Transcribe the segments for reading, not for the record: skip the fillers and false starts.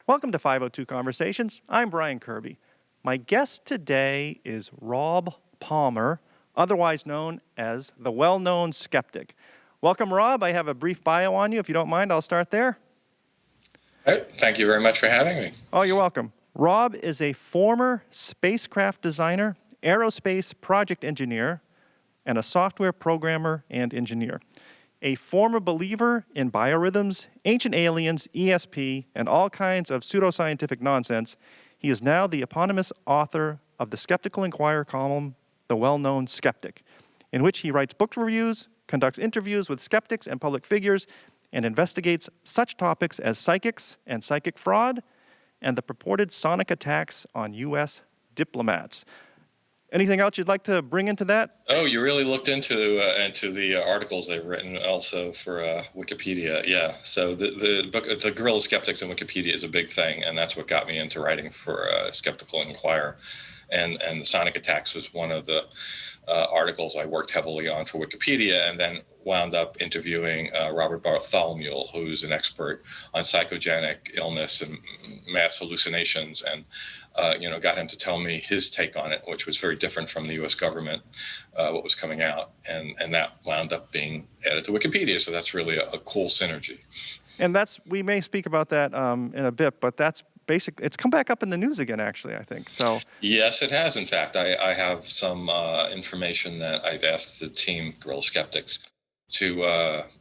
Welcome to 502 Conversations. I'm Brian Kerby. My guest today is Rob Palmer, otherwise known as the Well Known Skeptic. Welcome, Rob. I have a brief bio on you. If you don't mind, I'll start there. Hey, thank you very much for having me. Oh, you're welcome. Rob is a former spacecraft designer, aerospace project engineer, and a software programmer and engineer. A former believer in biorhythms, ancient aliens, ESP, and all kinds of pseudoscientific nonsense, he is now the eponymous author of the Skeptical Inquirer column, The Well Known Skeptic, in which he writes book reviews, conducts interviews with skeptics and public figures, and investigates such topics as psychics and psychic fraud and the purported sonic attacks on U.S. diplomats. Anything else you'd like to bring into that? Oh, you really looked into the articles they've written also for Wikipedia. Yeah, so the book, the Guerrilla Skeptics in Wikipedia is a big thing, and that's what got me into writing for Skeptical Inquirer. And the sonic attacks was one of the articles I worked heavily on for Wikipedia, and then wound up interviewing Robert Bartholomew, who's an expert on psychogenic illness and mass hallucinations, and got him to tell me his take on it, which was very different from the U.S. government, what was coming out, and that wound up being added to Wikipedia. So that's really a cool synergy. And we may speak about that in a bit, but that's basic. It's come back up in the news again, actually, I think. So yes, it has. In fact, I have some information that I've asked the team, Guerrilla Skeptics, to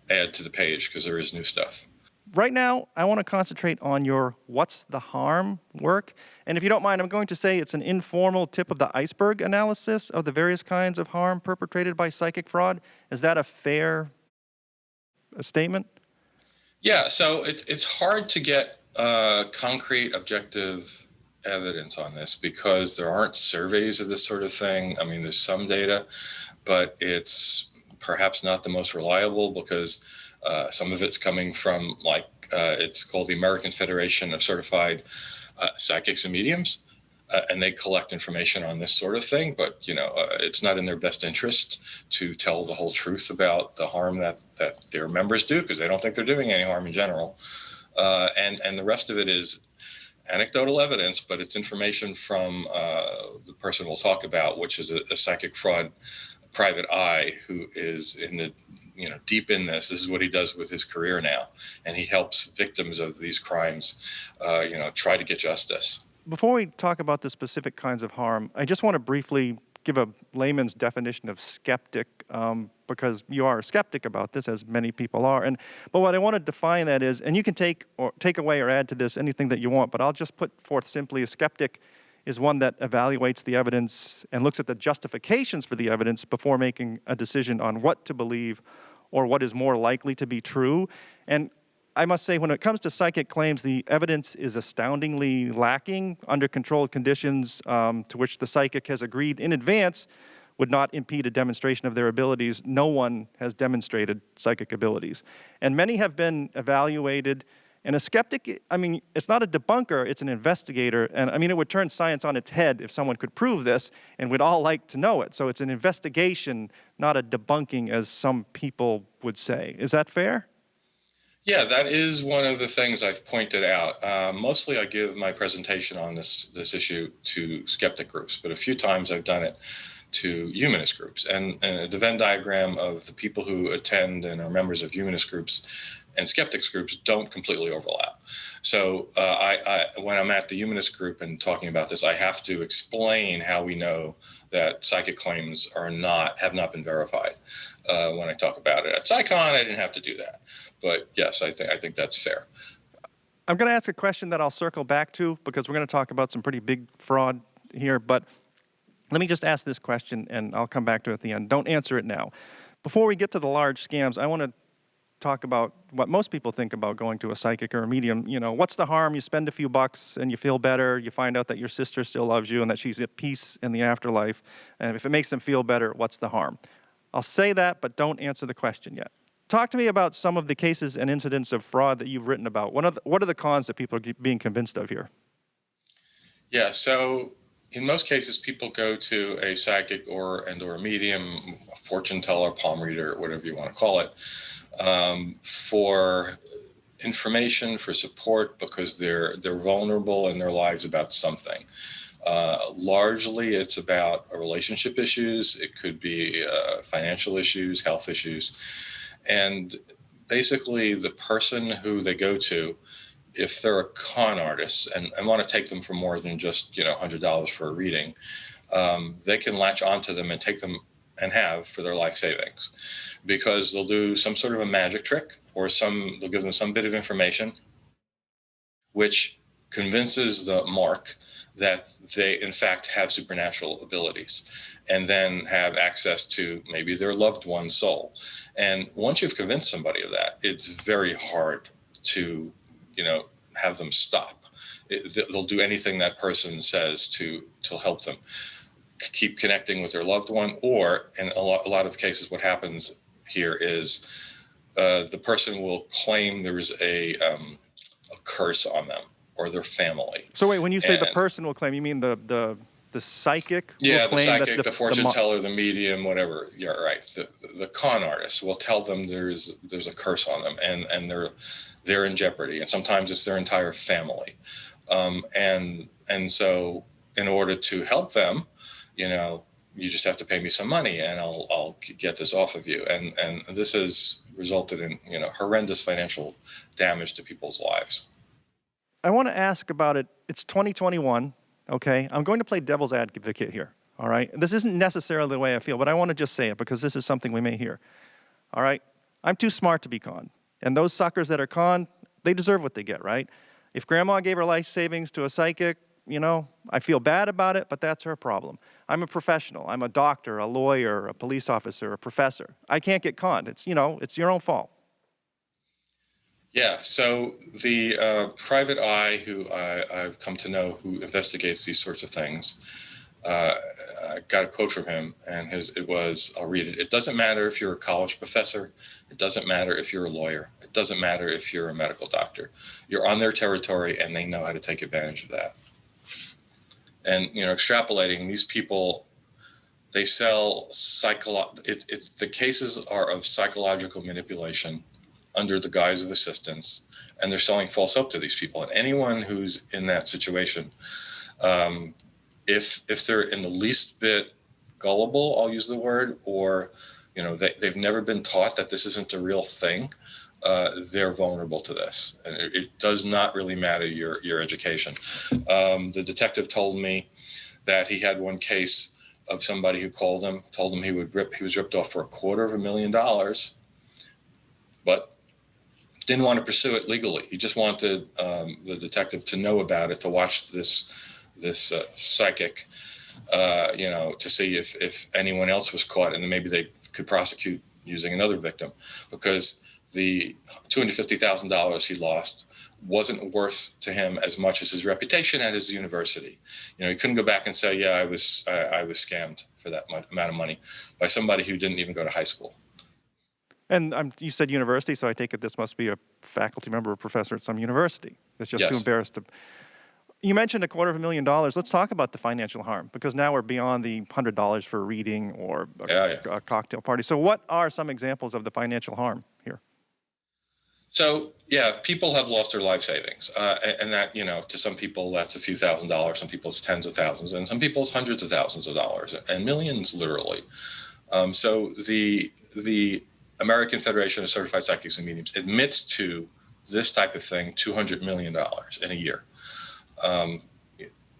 add to the page because there is new stuff. Right now, I want to concentrate on your What's the Harm work. And if you don't mind, I'm going to say it's an informal tip of the iceberg analysis of the various kinds of harm perpetrated by psychic fraud. Is that a fair statement? Yeah, so it's hard to get concrete, objective evidence on this because there aren't surveys of this sort of thing. I mean, there's some data, but it's perhaps not the most reliable because some of it's coming from it's called the American Federation of Certified Psychics and Mediums, and they collect information on this sort of thing. But it's not in their best interest to tell the whole truth about the harm that their members do because they don't think they're doing any harm in general. And the rest of it is anecdotal evidence, but it's information from the person we'll talk about, which is a psychic fraud private eye who is in the deep in this. This is what he does with his career now, and he helps victims of these crimes try to get justice. Before we talk about the specific kinds of harm, I just want to briefly give a layman's definition of skeptic, because you are a skeptic about this, as many people are. But what I want to define that is, and you can take away or add to this anything that you want, but I'll just put forth simply: a skeptic is one that evaluates the evidence and looks at the justifications for the evidence before making a decision on what to believe or what is more likely to be true. And I must say, when it comes to psychic claims, the evidence is astoundingly lacking. Under controlled conditions to which the psychic has agreed in advance would not impede a demonstration of their abilities. No one has demonstrated psychic abilities. And many have been evaluated. And a skeptic, it's not a debunker, it's an investigator. And it would turn science on its head if someone could prove this, and we'd all like to know it. So it's an investigation, not a debunking, as some people would say. Is that fair? Yeah, that is one of the things I've pointed out. Mostly I give my presentation on this issue to skeptic groups, but a few times I've done it to humanist groups. And the Venn diagram of the people who attend and are members of humanist groups and skeptics groups don't completely overlap. So when I'm at the humanist group and talking about this, I have to explain how we know that psychic claims have not been verified. When I talk about it at PsyCon, I didn't have to do that. But yes, I think that's fair. I'm going to ask a question that I'll circle back to because we're going to talk about some pretty big fraud here. But let me just ask this question, and I'll come back to it at the end. Don't answer it now. Before we get to the large scams, I want to talk about what most people think about going to a psychic or a medium. What's the harm? You spend a few bucks and you feel better. You find out that your sister still loves you and that she's at peace in the afterlife. And if it makes them feel better, what's the harm? I'll say that, but don't answer the question yet. Talk to me about some of the cases and incidents of fraud that you've written about. What are the cons that people are being convinced of here? Yeah, so in most cases, people go to a psychic or a medium, a fortune teller, palm reader, whatever you want to call it, for information, for support, because they're vulnerable in their lives about something. Largely, it's about relationship issues. It could be financial issues, health issues. And basically, the person who they go to, if they're a con artist and want to take them for more than just $100 for a reading, they can latch onto them and take them and have for their life savings, because they'll do some sort of a magic trick, or they'll give them some bit of information which convinces the mark that they in fact have supernatural abilities, and then have access to maybe their loved one's soul. And once you've convinced somebody of that, it's very hard to have them stop. They'll do anything that person says to help them keep connecting with their loved one. Or in a lot of cases, what happens here is the person will claim there is a curse on them or their family. So wait, when you say the person will claim, you mean the psychic? Yeah, will claim the psychic, that the fortune teller, the medium, whatever. Yeah, right. The con artist will tell them there's a curse on them, and they're in jeopardy. And sometimes it's their entire family. And so in order to help them, you just have to pay me some money and I'll get this off of you. And this has resulted in, horrendous financial damage to people's lives. I want to ask about it. It's 2021, okay? I'm going to play devil's advocate here, all right? This isn't necessarily the way I feel, but I want to just say it because this is something we may hear, all right? I'm too smart to be conned. And those suckers that are conned, they deserve what they get, right? If grandma gave her life savings to a psychic, I feel bad about it, but that's her problem. I'm a professional. I'm a doctor, a lawyer, a police officer, a professor. I can't get conned. It's your own fault. Yeah, so the private eye who I've come to know who investigates these sorts of things, I got a quote from him, and I'll read it. It doesn't matter if you're a college professor. It doesn't matter if you're a lawyer. It doesn't matter if you're a medical doctor. You're on their territory, and they know how to take advantage of that. And, extrapolating, these people, they sell the cases are of psychological manipulation under the guise of assistance, and they're selling false hope to these people. And anyone who's in that situation, if they're in the least bit gullible, I'll use the word, or they've never been taught that this isn't a real thing, they're vulnerable to this. And it does not really matter your education. The detective told me that he had one case of somebody who told him he was ripped off for $250,000, but didn't want to pursue it legally. He just wanted the detective to know about it, to watch this psychic, to see if anyone else was caught, and then maybe they could prosecute using another victim, because the $250,000 he lost wasn't worth to him as much as his reputation at his university. He couldn't go back and say, yeah, I was scammed for that amount of money by somebody who didn't even go to high school. And you said university, so I take it this must be a faculty member or professor at some university that's just too embarrassed to. You mentioned $250,000. Let's talk about the financial harm, because now we're beyond the $100 for a reading or a cocktail party. So what are some examples of the financial harm here? So, people have lost their life savings. And that, to some people, that's a few $1,000s. Some people it's tens of thousands. And some people it's hundreds of thousands of dollars and millions, literally. So the American Federation of Certified Psychics and Mediums admits to this type of thing $200 million in a year.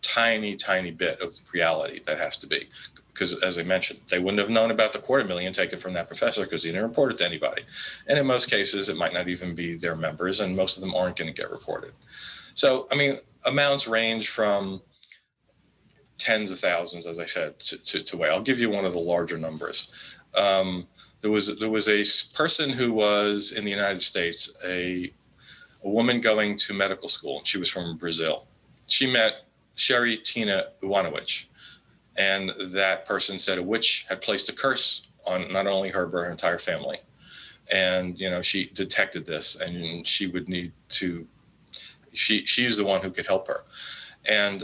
Tiny bit of reality that has to be. Because, as I mentioned, they wouldn't have known about the $250,000 taken from that professor because he didn't report it to anybody. And in most cases, it might not even be their members, and most of them aren't going to get reported. So, amounts range from tens of thousands, as I said, to way. I'll give you one of the larger numbers. There was a person who was in the United States, a woman going to medical school, and she was from Brazil. She met Sherry Tina Iwanowicz. And that person said a witch had placed a curse on not only her, but her entire family. And, she detected this, and she would need to, she's the one who could help her. And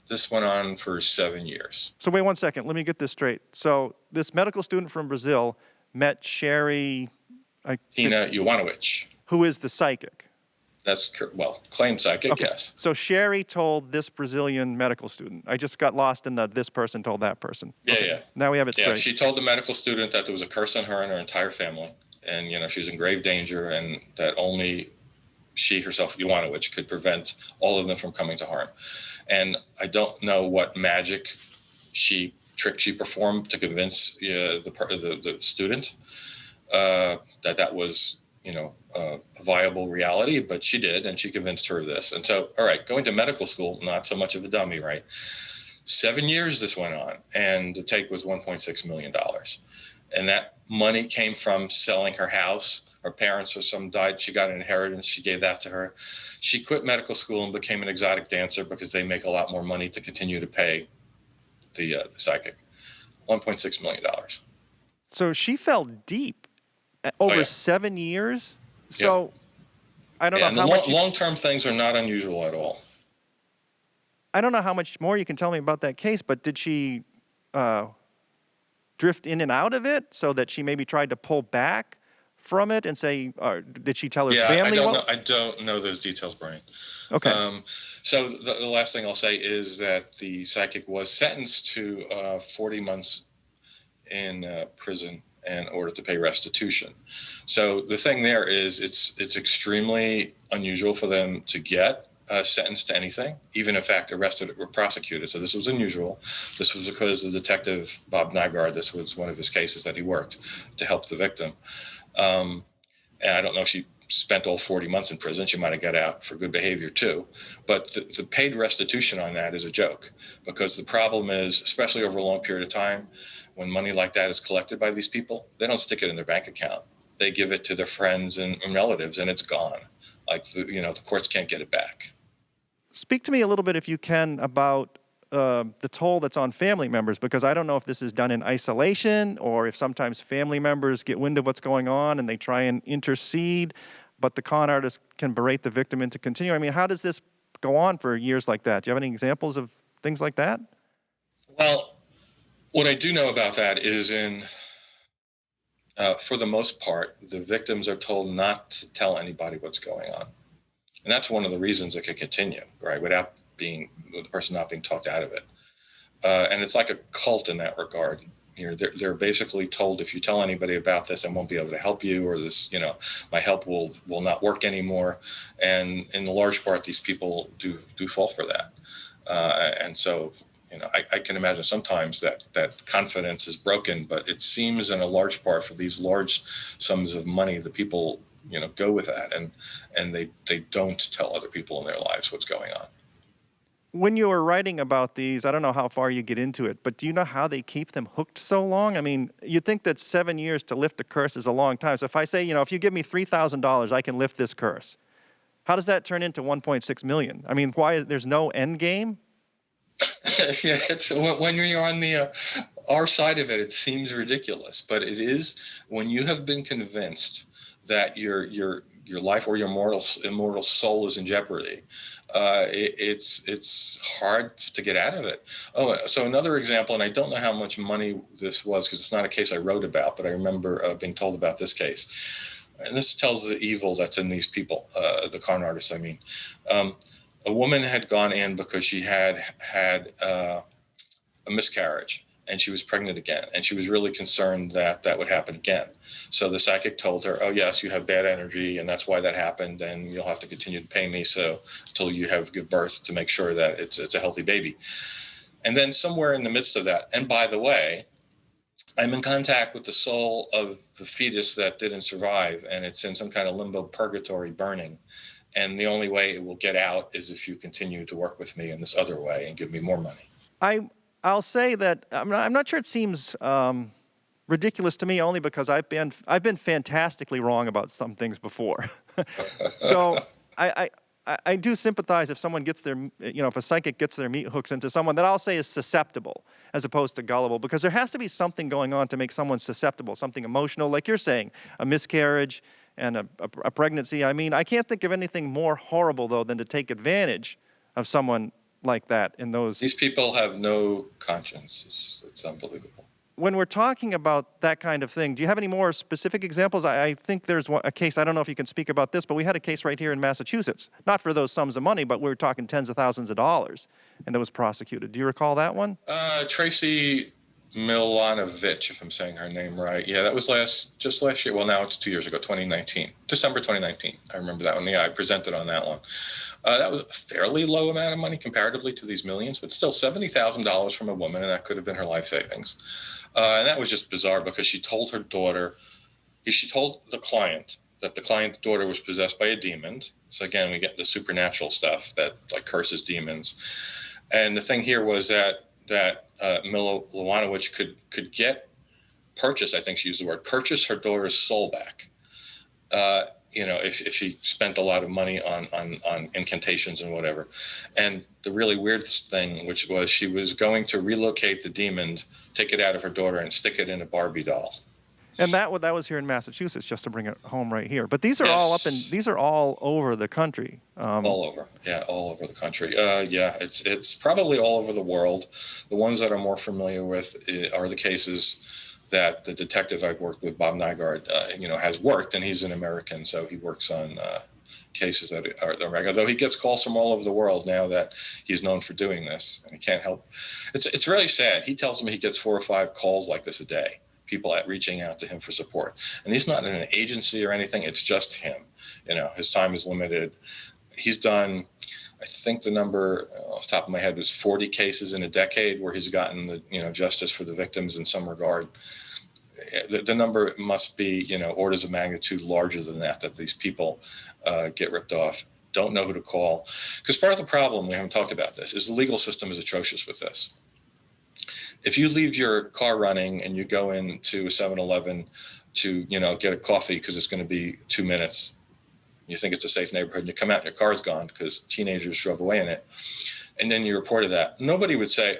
this went on for 7 years. So wait 1 second, let me get this straight. So this medical student from Brazil met Sherry... Tina Iwanowicz. Who is the psychic. Well, claimed psychic, Okay. yes. So Sherry told this Brazilian medical student. I just got lost in the this person told that person. Yeah, Okay. yeah. Now we have it Yeah, straight. she told the medical student that there was a curse on her and her entire family, and she was in grave danger, and that only she herself, Iwanowicz, could prevent all of them from coming to harm. And I don't know what magic trick she performed to convince the student that was a viable reality, but she did, and she convinced her of this. And so, all right, going to medical school, not so much of a dummy, right? 7 years this went on, and the take was $1.6 million. And that money came from selling her house. Her parents or some died. She got an inheritance. She gave that to her. She quit medical school and became an exotic dancer because they make a lot more money to continue to pay the psychic. $1.6 million. So she fell deep over Oh, yeah. 7 years. So I don't And know how much. long-term things are not unusual at all. I don't know how much more you can tell me about that case, but did she drift in and out of it so that she maybe tried to pull back from it and say, or did she tell her family? I don't know those details, Brian. Okay. So the last thing I'll say is that the psychic was sentenced to 40 months in prison in order to pay restitution. So the thing there is it's extremely unusual for them to get sentenced to anything, even in fact arrested or prosecuted. So this was unusual. This was because the detective, Bob Nygaard, this was one of his cases that he worked to help the victim. And I don't know if she spent all 40 months in prison. She might have got out for good behavior too. But the paid restitution on that is a joke, because the problem is, especially over a long period of time, when money like that is collected by these people, they don't stick it in their bank account. They give it to their friends and relatives, and it's gone. Like, the courts can't get it back. Speak to me a little bit, if you can, about the toll that's on family members, because I don't know if this is done in isolation or if sometimes family members get wind of what's going on and they try and intercede, but the con artist can berate the victim into continuing. I mean, how does this go on for years like that? Do you have any examples of things like that? Well, what I do know about that is for the most part, the victims are told not to tell anybody what's going on. And that's one of the reasons it can continue, right, without the person not being talked out of it. And it's like a cult in that regard. They're basically told, if you tell anybody about this, I won't be able to help you, or this, my help will not work anymore. And in large part, these people do fall for that. And so, I can imagine sometimes that confidence is broken, but it seems in a large part for these large sums of money, the people, go with that, and they don't tell other people in their lives what's going on. When you were writing about these, I don't know how far you get into it, but do you know how they keep them hooked so long? I mean, you'd think that 7 years to lift a curse is a long time. So if I say, if you give me $3,000, I can lift this curse. How does that turn into $1.6 million? I mean, why there's no end game? Yeah, it's when you're on the our side of it, it seems ridiculous, but it is when you have been convinced that your life or your immortal soul is in jeopardy. It's hard to get out of it. Oh, so another example, and I don't know how much money this was because it's not a case I wrote about, but I remember being told about this case. And this tells the evil that's in these people, the con artists, I mean. A woman had gone in because she had a miscarriage, and she was pregnant again, and she was really concerned that would happen again. So the psychic told her, oh yes, you have bad energy, and that's why that happened, and you'll have to continue to pay me until you give birth to make sure that it's a healthy baby. And then somewhere in the midst of that, and by the way, I'm in contact with the soul of the fetus that didn't survive, and it's in some kind of limbo purgatory burning. And the only way it will get out is if you continue to work with me in this other way and give me more money. I'll say that I'm not sure it seems ridiculous to me, only because I've been fantastically wrong about some things before. So I do sympathize if someone gets their, if a psychic gets their meat hooks into someone that I'll say is susceptible as opposed to gullible, because there has to be something going on to make someone susceptible, something emotional, like you're saying, a miscarriage and a pregnancy. I mean, I can't think of anything more horrible, though, than to take advantage of someone like that in those. These people have no conscience. It's unbelievable. when we're talking about that kind of thing, do you have any more specific examples? I think there's a case, I don't know if you can speak about this, but we had a case right here in Massachusetts, not for those sums of money, but we were talking tens of thousands of dollars, and it was prosecuted. Do you recall that one? Tracy Milanovich, if I'm saying her name right. Yeah, that was just last year. Well, now it's 2 years ago, 2019, December 2019. I remember that one. Yeah, I presented on that one. That was a fairly low amount of money comparatively to these millions, but still $70,000 from a woman, and that could have been her life savings. And that was just bizarre because she told the client that the client's daughter was possessed by a demon. So again, we get the supernatural stuff that like curses demons. And the thing here was that Milanowicz could purchase, I think she used the word, purchase her daughter's soul back. If she spent a lot of money on incantations and whatever. And the really weird thing, which was she was going to relocate the demon, take it out of her daughter and stick it in a Barbie doll. And that was here in Massachusetts, just to bring it home right here. But these are Yes. these are all over the country. All over. Yeah, all over the country. It's probably all over the world. The ones that I'm more familiar with are the cases that the detective I've worked with, Bob Nygaard, has worked, and he's an American, so he works on cases that are regular. Though he gets calls from all over the world now that he's known for doing this, and he can't help. It's really sad. He tells me he gets 4 or 5 calls like this a day, people reaching out to him for support, and he's not in an agency or anything. It's just him. His time is limited. He's done, I think the number off the top of my head was 40 cases in a decade where he's gotten the justice for the victims in some regard. The number must be orders of magnitude larger than that these people get ripped off, don't know who to call. Because part of the problem, we haven't talked about this, is the legal system is atrocious with this. If you leave your car running and you go into a 7-Eleven to get a coffee because it's going to be 2 minutes, you think it's a safe neighborhood, and you come out and your car's gone because teenagers drove away in it, and then you reported that, nobody would say,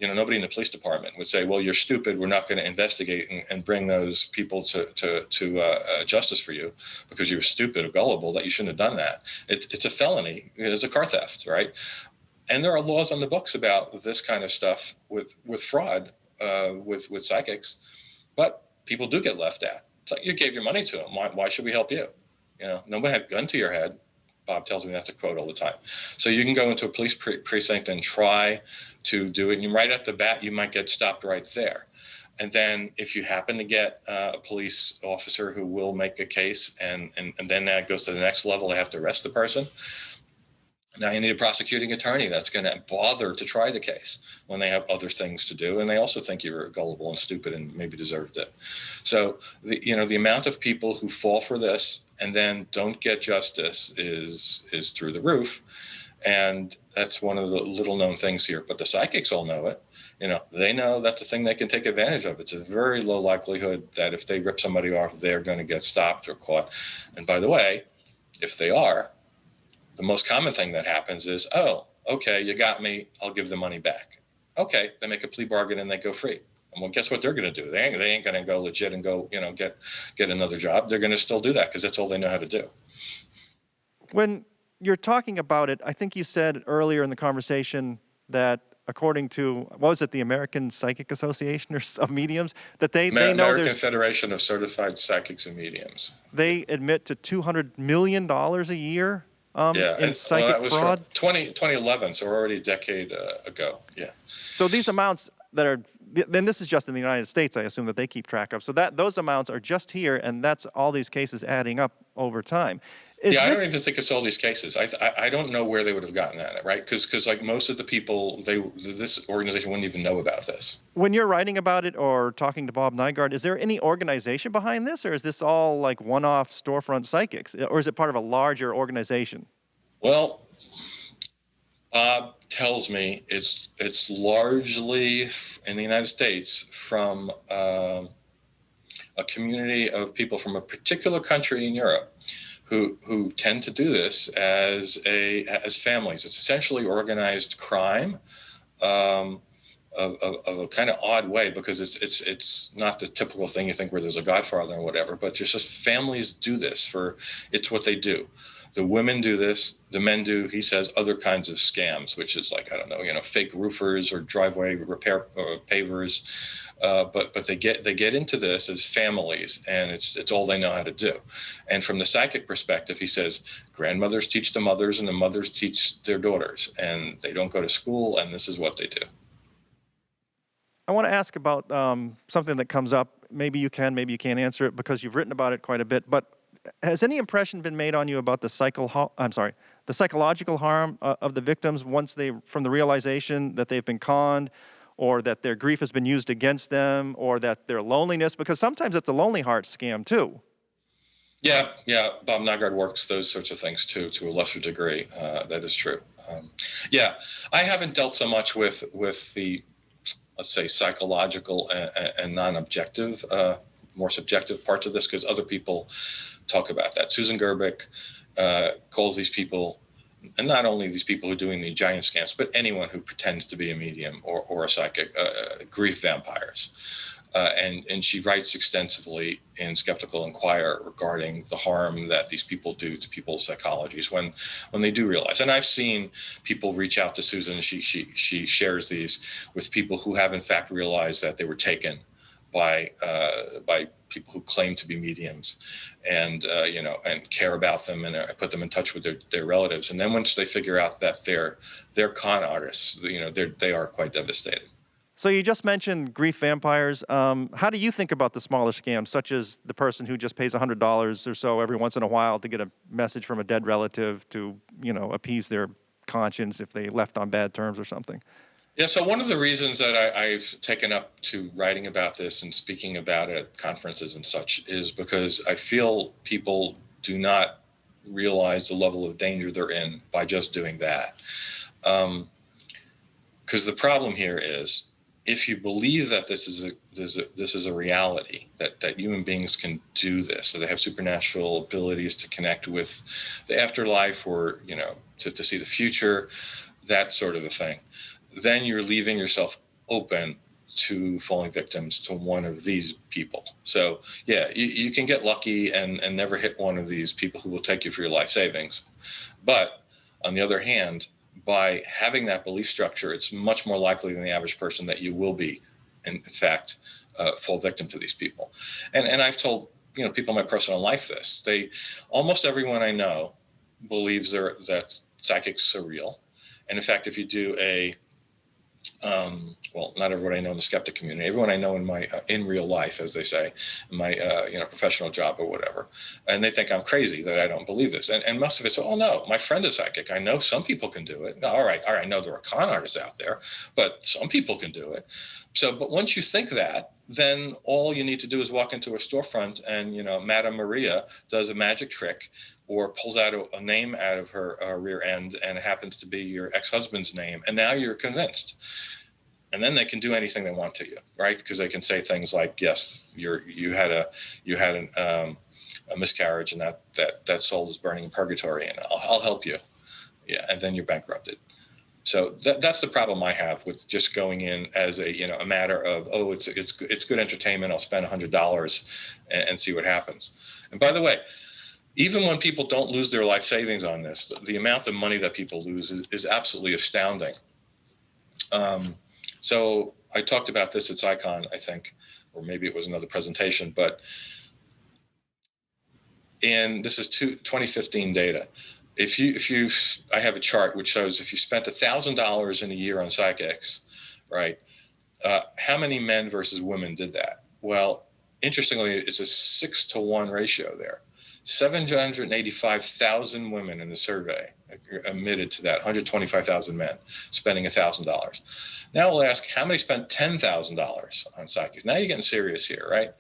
nobody in the police department would say, well, you're stupid, we're not going to investigate and bring those people to justice for you because you were stupid or gullible, that you shouldn't have done that. It's a felony. It's a car theft, right? And there are laws on the books about this kind of stuff with fraud, with psychics, but people do get left out. It's like, you gave your money to them. Why should we help you? Nobody had a gun to your head. Bob tells me that's a quote all the time. So you can go into a police precinct and try to do it. And right at the bat, you might get stopped right there. And then if you happen to get a police officer who will make a case, and then that goes to the next level, they have to arrest the person. Now you need a prosecuting attorney that's going to bother to try the case when they have other things to do, and they also think you're gullible and stupid and maybe deserved it. So the amount of people who fall for this and then don't get justice is through the roof, and that's one of the little known things here. But the psychics all know it. They know that's a thing they can take advantage of. It's a very low likelihood that if they rip somebody off, they're going to get stopped or caught. And by the way, if they are, the most common thing that happens is, oh, okay, you got me, I'll give the money back. Okay, they make a plea bargain and they go free. And well, guess what they're going to do? They ain't going to go legit and go, get another job. They're going to still do that because that's all they know how to do. When you're talking about it, I think you said earlier in the conversation that according to, what was it, the American Psychic Association of Mediums, that they know American Federation of Certified Psychics and Mediums. They admit to $200 million a year in psychic fraud? 2011, so already a decade ago. Yeah. So these amounts that are, then this is just in the United States, I assume, that they keep track of. So those amounts are just here, and that's all these cases adding up over time. I don't even think it's all these cases. I don't know where they would have gotten at it, right? Because like most of the people, this organization wouldn't even know about this. When you're writing about it or talking to Bob Nygaard, is there any organization behind this, or is this all like one-off storefront psychics, or is it part of a larger organization? Well, Bob tells me it's largely in the United States from a community of people from a particular country in Europe who tend to do this as families. It's essentially organized crime of a kind of odd way, because it's not the typical thing you think where there's a godfather or whatever, but it's just families do this it's what they do. The women do this. The men do, he says, other kinds of scams, which is like, I don't know, fake roofers or driveway repair pavers. But they get into this as families, and it's all they know how to do. And from the psychic perspective, he says grandmothers teach the mothers, and the mothers teach their daughters, and they don't go to school, and this is what they do. I want to ask about something that comes up. Maybe you can't answer it because you've written about it quite a bit. But has any impression been made on you about the psychological harm of the victims from the realization that they've been conned, or that their grief has been used against them, or that their loneliness? Because sometimes it's a lonely heart scam too. Yeah. Bob Nygaard works those sorts of things too, to a lesser degree. That is true. I haven't dealt so much with the, let's say, psychological and non-objective, more subjective parts of this, because other people talk about that. Susan Gerbic calls these people, and not only these people who are doing the giant scams, but anyone who pretends to be a medium or a psychic, grief vampires. And she writes extensively in Skeptical Inquirer regarding the harm that these people do to people's psychologies when they do realize. And I've seen people reach out to Susan, and she shares these with people who have in fact realized that they were taken by people who claim to be mediums, and and care about them, and put them in touch with their relatives. And then once they figure out that they're con artists, they are quite devastated. So you just mentioned grief vampires. How do you think about the smaller scams, such as the person who just pays $100 or so every once in a while to get a message from a dead relative to, appease their conscience if they left on bad terms or something? Yeah, so one of the reasons that I've taken up to writing about this and speaking about it at conferences and such is because I feel people do not realize the level of danger they're in by just doing that. Because the problem here is, if you believe that this is a reality, that human beings can do this, so they have supernatural abilities to connect with the afterlife, or to see the future, that sort of a thing, then you're leaving yourself open to falling victims to one of these people. So yeah, you can get lucky and never hit one of these people who will take you for your life savings. But on the other hand, by having that belief structure, it's much more likely than the average person that you will be, in fact, fall victim to these people. And I've told people in my personal life this. Almost everyone I know believes that psychics are real. And in fact, if you do not everyone I know in the skeptic community, everyone I know in my in real life, as they say, in my professional job or whatever, and they think I'm crazy that I don't believe this. And most of it's, oh no, my friend is psychic. I know some people can do it. All right, I know there are con artists out there, but some people can do it. So, but once you think that, then all you need to do is walk into a storefront and Madame Maria does a magic trick, or pulls out a name out of her rear end, and it happens to be your ex-husband's name, and now you're convinced. And then they can do anything they want to you, right? Because they can say things like, "Yes, you had a miscarriage, and that soul is burning in purgatory, and I'll help you." Yeah, and then you're bankrupted. So that's the problem I have with just going in as a matter of, oh, it's good entertainment. I'll spend $100 and see what happens. And by the way, even when people don't lose their life savings on this, the amount of money that people lose is absolutely astounding. So I talked about this at SciCon, I think, or maybe it was another presentation, but this is 2015 data. I have a chart which shows if you spent $1,000 in a year on psychics, right? How many men versus women did that? Well, interestingly, it's a 6-to-1 ratio there. 785,000 women in the survey admitted to that, 125,000 men spending $1,000. Now we'll ask, how many spent $10,000 on psychics? Now you're getting serious here, right?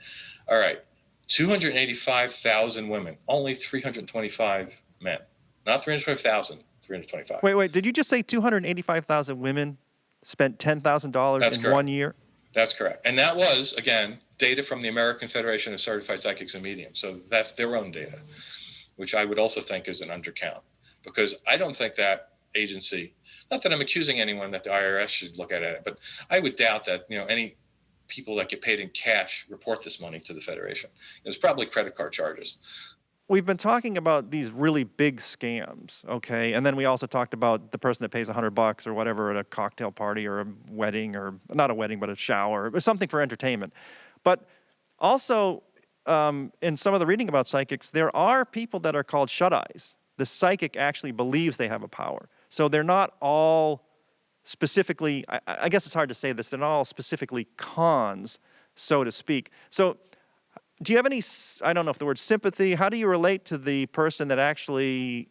All right, 285,000 women, only 325 men. Not 325,000, 325. Wait, did you just say 285,000 women spent $10,000 in 1 year? That's correct. And that was, again, data from the American Federation of Certified Psychics and Mediums. So that's their own data, which I would also think is an undercount, because I don't think that agency, not that I'm accusing anyone that the IRS should look at it, but I would doubt that, any people that get paid in cash report this money to the Federation. There's probably credit card charges. we've been talking about these really big scams, okay? And then we also talked about the person that pays $100 or whatever at a cocktail party or a wedding, or not a wedding, but a shower, or something for entertainment. But also, in some of the reading about psychics, there are people that are called shut-eyes. The psychic actually believes they have a power. So they're not all specifically, I guess it's hard to say this, they're not all specifically cons, so to speak. So do you have any, I don't know if the word sympathy, how do you relate to the person that actually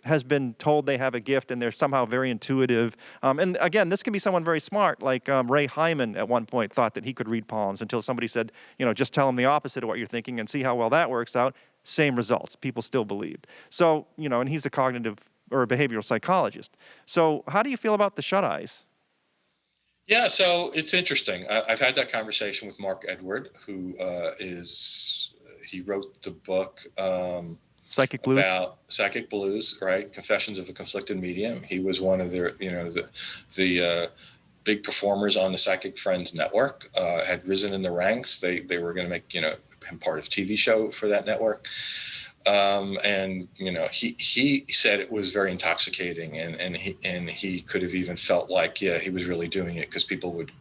has been told they have a gift and they're somehow very intuitive? And again, this can be someone very smart, like Ray Hyman at one point thought that he could read palms until somebody said, just tell him the opposite of what you're thinking and see how well that works out. Same results. People still believed. So, and he's a cognitive or a behavioral psychologist. So how do you feel about the shut-eyes? Yeah, so it's interesting. I've had that conversation with Mark Edward, who he wrote the book Psychic Blues? About Psychic Blues, right? Confessions of a Conflicted Medium. He was one of the big performers on the Psychic Friends Network, had risen in the ranks. They were going to make, him part of TV show for that network. And he said it was very intoxicating, and he could have even felt like, he was really doing it, because people would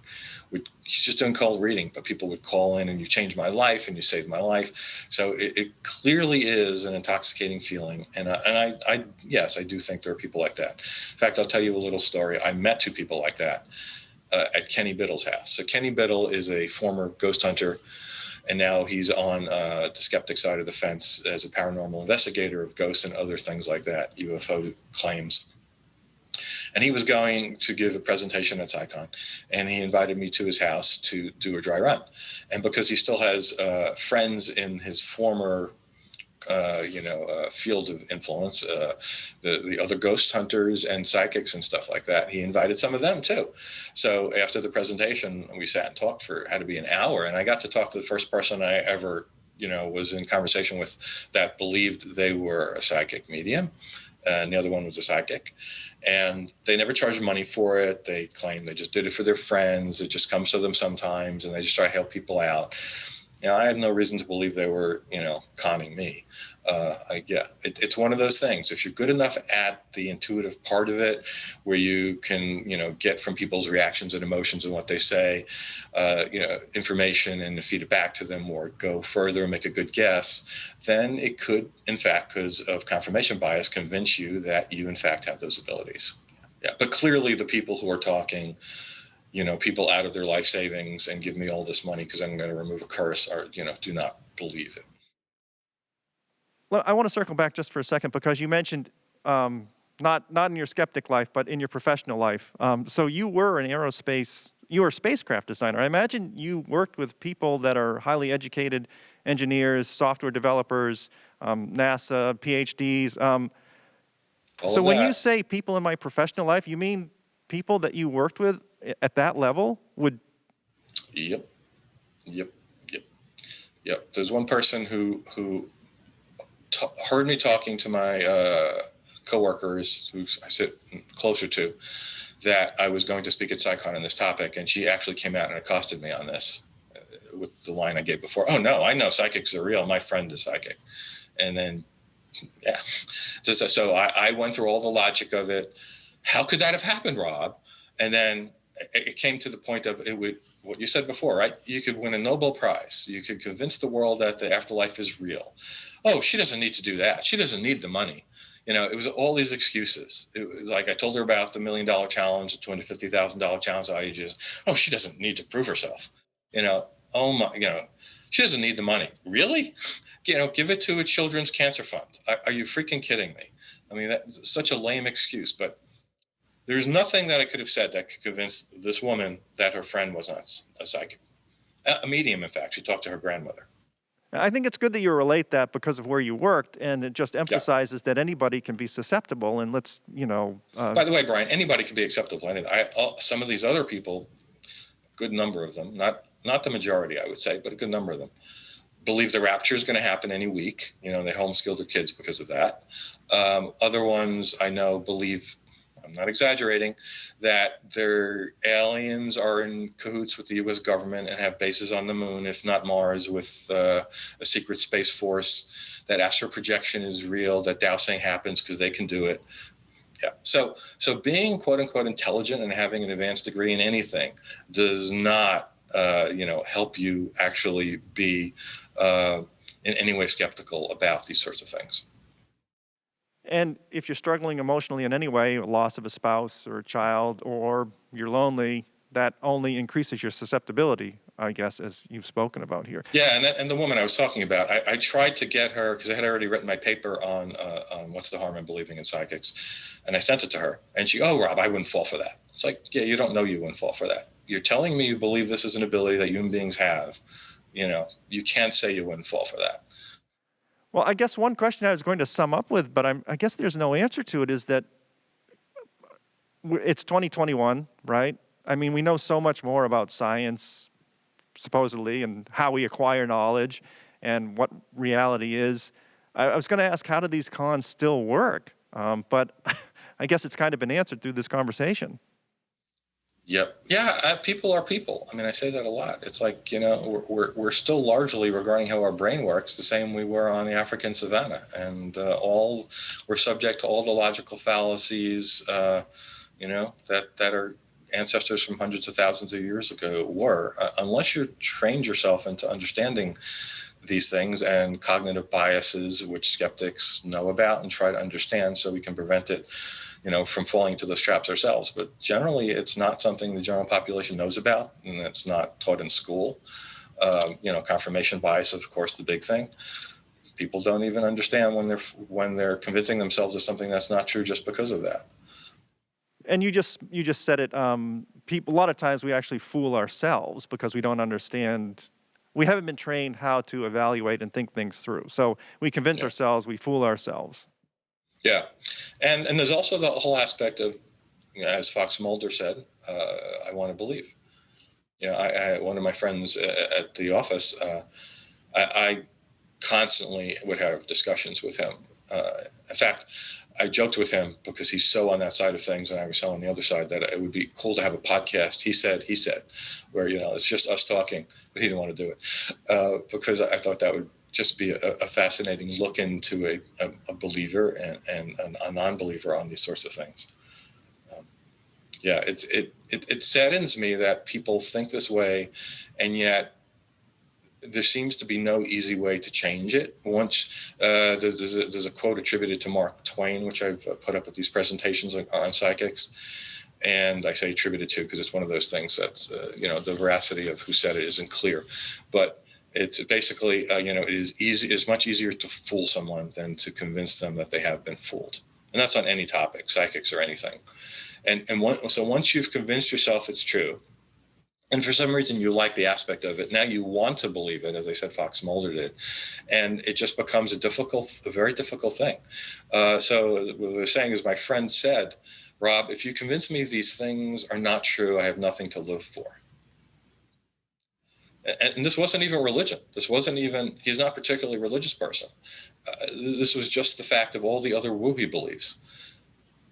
he's just doing cold reading, but people would call in and you changed my life and you saved my life. So it clearly is an intoxicating feeling. And I yes, I do think there are people like that. In fact, I'll tell you a little story. I met two people like that at Kenny Biddle's house. So Kenny Biddle is a former ghost hunter, and now he's on the skeptic side of the fence as a paranormal investigator of ghosts and other things like that, UFO claims. And he was going to give a presentation at PsyCon, and he invited me to his house to do a dry run. And because he still has friends in his former field of influence, the other ghost hunters and psychics and stuff like that, he invited some of them too. So after the presentation, we sat and talked for, had to be an hour, and I got to talk to the first person I ever, was in conversation with that believed they were a psychic medium, and the other one was a psychic. And they never charged money for it. They claimed they just did it for their friends. It just comes to them sometimes, and they just try to help people out. I have no reason to believe they were, conning me. It's one of those things. If you're good enough at the intuitive part of it, where you can, get from people's reactions and emotions and what they say, information, and feed it back to them, or go further and make a good guess, then it could, in fact, because of confirmation bias, convince you that you, in fact, have those abilities. Yeah, but clearly the people who are talking, people out of their life savings and give me all this money because I'm going to remove a curse, or, do not believe it. Well, I want to circle back just for a second, because you mentioned not in your skeptic life, but in your professional life. So you were you were a spacecraft designer. I imagine you worked with people that are highly educated engineers, software developers, NASA, PhDs. So when you say people in my professional life, you mean people that you worked with at that level would? Yep. There's one person who heard me talking to my coworkers, who I sit closer to, that I was going to speak at PsyCon on this topic, and she actually came out and accosted me on this with the line I gave before. Oh no, I know psychics are real. My friend is psychic. And then, yeah. So I went through all the logic of it. How could that have happened, Rob? And then it came to the point of what you said before, right? You could win a Nobel Prize. You could convince the world that the afterlife is real. Oh, she doesn't need to do that. She doesn't need the money. It was all these excuses. Like I told her about the $1 million challenge, the $250,000 challenge at ages. Oh, she doesn't need to prove herself. Oh my, she doesn't need the money. Really? Give it to a children's cancer fund. Are you freaking kidding me? I mean, that's such a lame excuse, but there's nothing that I could have said that could convince this woman that her friend was not a psychic. A medium, in fact. She talked to her grandmother. I think it's good that you relate that because of where you worked, and it just emphasizes that anybody can be susceptible. And let's, By the way, Brian, anybody can be acceptable. Some of these other people, a good number of them, not the majority, I would say, but a good number of them, believe the rapture is going to happen any week. They homeschool their kids because of that. Other ones I know believe, I'm not exaggerating, that their aliens are in cahoots with the U.S. government and have bases on the moon, if not Mars, with a secret space force, that astral projection is real, that dowsing happens because they can do it. Yeah. So being quote unquote intelligent and having an advanced degree in anything does not, help you actually be in any way skeptical about these sorts of things. And if you're struggling emotionally in any way, loss of a spouse or a child, or you're lonely, that only increases your susceptibility, I guess, as you've spoken about here. Yeah, and the woman I was talking about, I tried to get her, because I had already written my paper on what's the harm in believing in psychics, and I sent it to her, and she, oh, Rob, I wouldn't fall for that. It's like, yeah, you don't know you wouldn't fall for that. You're telling me you believe this is an ability that human beings have. You can't say you wouldn't fall for that. Well, I guess one question I was going to sum up with, but I guess there's no answer to it, is that it's 2021, right? I mean, we know so much more about science, supposedly, and how we acquire knowledge and what reality is. I was going to ask, how do these cons still work? But I guess it's kind of been answered through this conversation. Yep. Yeah, people are people. I mean, I say that a lot. It's like, we're still largely regarding how our brain works the same we were on the African savannah. And we're subject to all the logical fallacies, that our ancestors from hundreds of thousands of years ago were. Unless you trained yourself into understanding these things and cognitive biases, which skeptics know about and try to understand so we can prevent it, from falling into those traps ourselves. But generally, it's not something the general population knows about, and it's not taught in school. Confirmation bias, of course, the big thing. People don't even understand when they're convincing themselves of something that's not true just because of that. And you just said it. A lot of times we actually fool ourselves because we don't understand. We haven't been trained how to evaluate and think things through. So we convince ourselves, we fool ourselves. Yeah, and there's also the whole aspect of, as Fox Mulder said, I want to believe. I one of my friends at the office, I constantly would have discussions with him. In fact, I joked with him because he's so on that side of things and I was so on the other side that it would be cool to have a podcast. He said, where, it's just us talking, but he didn't want to do it because I thought that would just be a fascinating look into a believer and a non-believer on these sorts of things. It saddens me that people think this way, and yet there seems to be no easy way to change it. Once there's a quote attributed to Mark Twain, which I've put up at these presentations on psychics, and I say attributed to because it's one of those things that's the veracity of who said it isn't clear, but it's basically it is much easier to fool someone than to convince them that they have been fooled, and that's on any topic, psychics or anything. So once you've convinced yourself it's true, and for some reason you like the aspect of it, now you want to believe it, as I said, Fox Mulder did, and it just becomes a very difficult thing. So what I was saying is, my friend said, Rob, if you convince me these things are not true, I have nothing to live for. And this wasn't even religion. He's not a particularly religious person. This was just the fact of all the other woo he believes.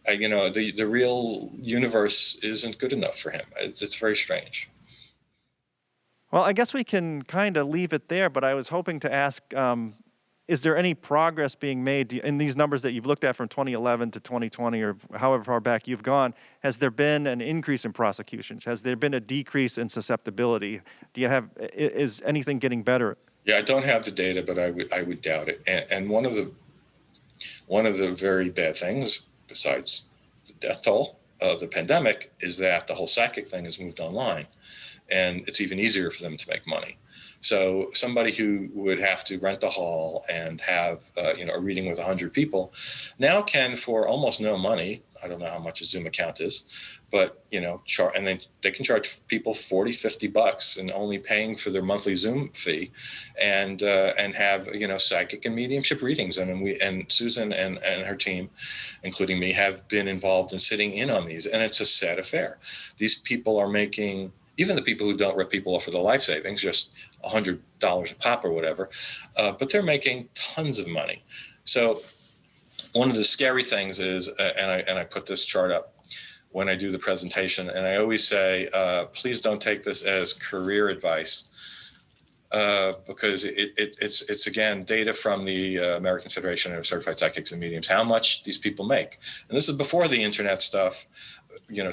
The real universe isn't good enough for him. It's very strange. Well, I guess we can kind of leave it there, but I was hoping to ask, is there any progress being made in these numbers that you've looked at from 2011 to 2020 or however far back you've gone? Has there been an increase in prosecutions? Has there been a decrease in susceptibility? Is anything getting better? Yeah, I don't have the data, but I would doubt it. And one of the very bad things, besides the death toll of the pandemic, is that the whole psychic thing has moved online, and it's even easier for them to make money. So somebody who would have to rent a hall and have a reading with 100 people now can, for almost no money, I don't know how much a Zoom account is, but and then they can charge people $40-$50 and only paying for their monthly Zoom fee, and have psychic and mediumship readings. And Susan and her team, including me, have been involved in sitting in on these, and it's a sad affair. These people are making, even the people who don't rip people off for the life savings, just $100 a pop or whatever, but they're making tons of money. So one of the scary things is, and I put this chart up, when I do the presentation. And I always say, please don't take this as career advice, because it's again, data from the American Federation of Certified Psychics and Mediums, how much these people make. And this is before the internet stuff,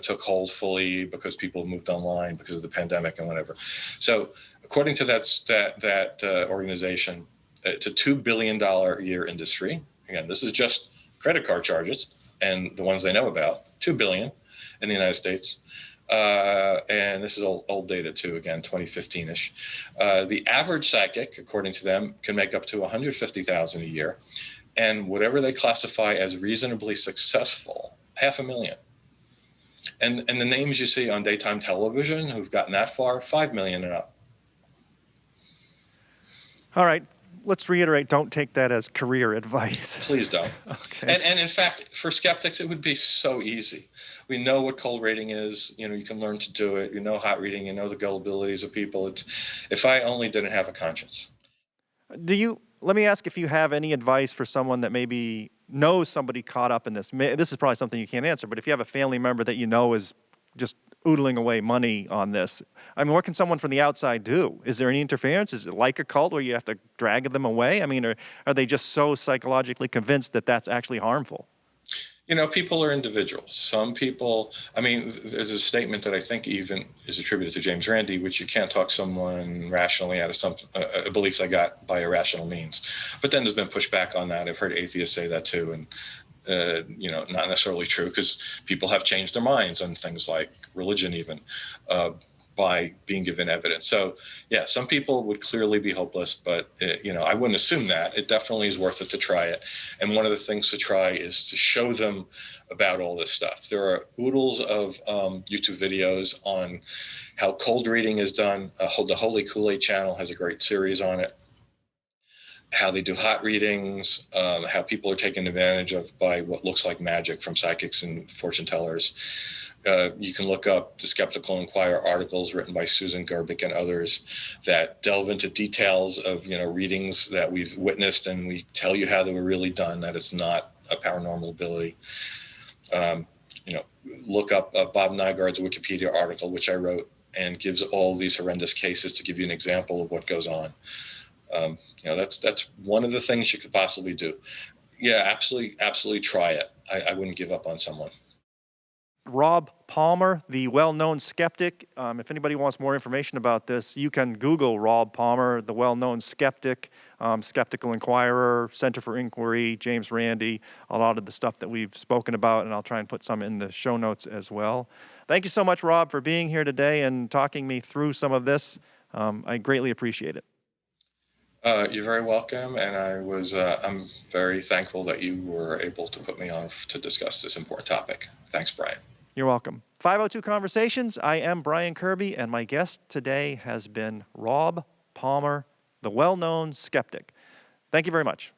took hold fully, because people moved online because of the pandemic and whatever. So according to that organization, it's a $2 billion a year industry. Again, this is just credit card charges and the ones they know about, $2 billion in the United States. And this is old data too, again, 2015-ish. The average psychic, according to them, can make up to $150,000 a year. And whatever they classify as reasonably successful, $500,000. And the names you see on daytime television who've gotten that far, $5 million and up. All right. Let's reiterate, don't take that as career advice. Please don't. Okay. And in fact, for skeptics, it would be so easy. We know what cold reading is. You can learn to do it. Hot reading. The gullibilities of people. If I only didn't have a conscience. Let me ask if you have any advice for someone that maybe knows somebody caught up in this. This is probably something you can't answer, but if you have a family member that is just oodling away money on this, what can someone from the outside do? Is there any interference? Is it like a cult where you have to drag them away? Or are they just so psychologically convinced that that's actually harmful? People are individuals. Some people, there's a statement that I think even is attributed to James Randi, which you can't talk someone rationally out of a belief they got by irrational means. But then there's been pushback on that. I've heard atheists say that too. And not necessarily true, because people have changed their minds on things like religion even by being given evidence. So yeah, some people would clearly be hopeless, but I wouldn't assume that. It definitely is worth it to try it. And one of the things to try is to show them about all this stuff. There are oodles of YouTube videos on how cold reading is done. The Holy Kool-Aid channel has a great series on it. How they do hot readings, how people are taken advantage of by what looks like magic from psychics and fortune tellers. You can look up the Skeptical Inquirer articles written by Susan Gerbic and others that delve into details of readings that we've witnessed, and we tell you how they were really done, that it's not a paranormal ability. Look up Bob Nygaard's Wikipedia article, which I wrote, and gives all these horrendous cases to give you an example of what goes on. That's one of the things you could possibly do. Yeah, absolutely try it. I wouldn't give up on someone. Rob Palmer, the well-known skeptic. If anybody wants more information about this, you can Google Rob Palmer, the well-known skeptic, Skeptical Inquirer, Center for Inquiry, James Randi, a lot of the stuff that we've spoken about, and I'll try and put some in the show notes as well. Thank you so much, Rob, for being here today and talking me through some of this. I greatly appreciate it. You're very welcome, and I'm very thankful that you were able to put me on to discuss this important topic. Thanks, Brian. You're welcome. 502 Conversations. I am Brian Kerby, and my guest today has been Rob Palmer, the well-known skeptic. Thank you very much.